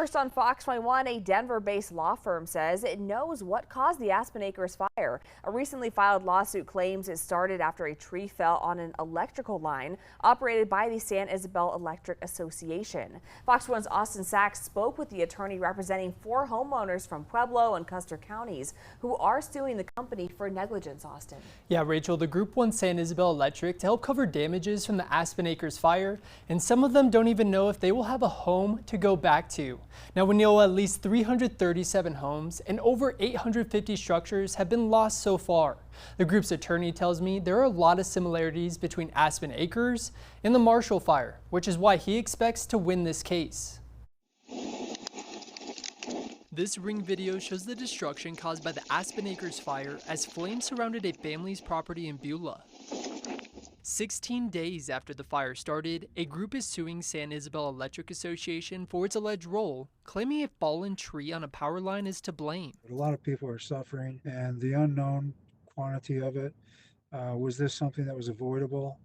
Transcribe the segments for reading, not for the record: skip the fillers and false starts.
First on Fox 21, a Denver-based law firm says it knows what caused the Aspen Acres fire. A recently filed lawsuit claims it started after a tree fell on an electrical line operated by the San Isabel Electric Association. Fox 1's Austin Sachs spoke with the attorney representing 4 homeowners from Pueblo and Custer counties who are suing the company for negligence. Austin. Yeah, Rachel, the group wants San Isabel Electric to help cover damages from the Aspen Acres fire, and some of them don't even know if they will have a home to go back to. Now, we know at least 337 homes and over 850 structures have been lost so far. The group's attorney tells me there are a lot of similarities between Aspen Acres and the Marshall fire, which is why he expects to win this case. This ring video shows the destruction caused by the Aspen Acres fire as flames surrounded a family's property in Beulah. 16 days after the fire started, a group is suing San Isabel Electric Association for its alleged role, claiming a fallen tree on a power line is to blame. A lot of people are suffering, and the unknown quantity of it, was this something that was avoidable?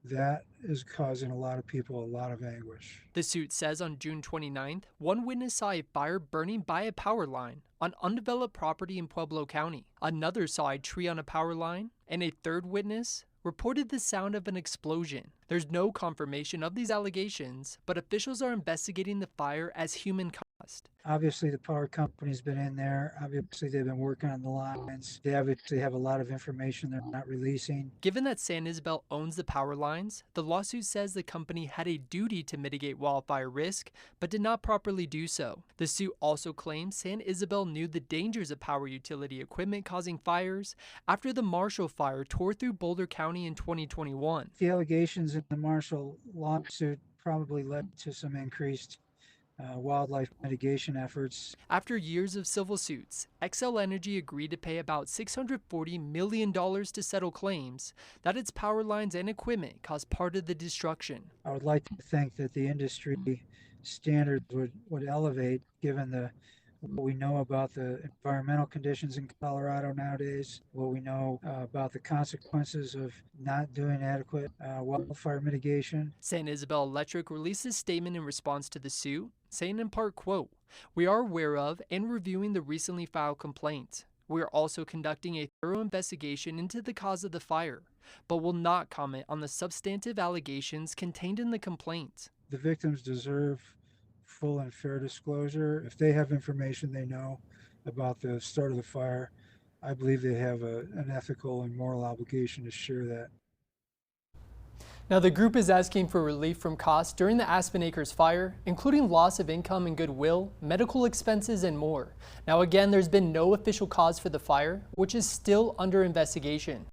That is causing a lot of people a lot of anguish. The suit says on June 29th, one witness saw a fire burning by a power line on undeveloped property in Pueblo County. Another saw a tree on a power line, and a third witness reported the sound of an explosion. There's no confirmation of these allegations, but officials are investigating the fire as human cost. Obviously, the power company's been in there. Obviously, they've been working on the lines. They obviously have a lot of information they're not releasing. Given that San Isabel owns the power lines, the lawsuit says the company had a duty to mitigate wildfire risk, but did not properly do so. The suit also claims San Isabel knew the dangers of power utility equipment causing fires after the Marshall fire tore through Boulder County in 2021. The allegations in the Marshall lawsuit probably led to some increased wildlife mitigation efforts. After years of civil suits, Xcel Energy agreed to pay about $640 million to settle claims that its power lines and equipment caused part of the destruction. I would like to think that the industry standards would elevate given what we know about the environmental conditions in Colorado nowadays, what we know about the consequences of not doing adequate wildfire mitigation. San Isabel Electric released a statement in response to the suit, saying in part, quote, "We are aware of and reviewing the recently filed complaint. We are also conducting a thorough investigation into the cause of the fire, but will not comment on the substantive allegations contained in the complaint." The victims deserve full and fair disclosure. If they have information they know about the start of the fire, I believe they have an ethical and moral obligation to share that. Now, the group is asking for relief from costs during the Aspen Acres fire, including loss of income and goodwill, medical expenses, and more. Now, again, there's been no official cause for the fire, which is still under investigation.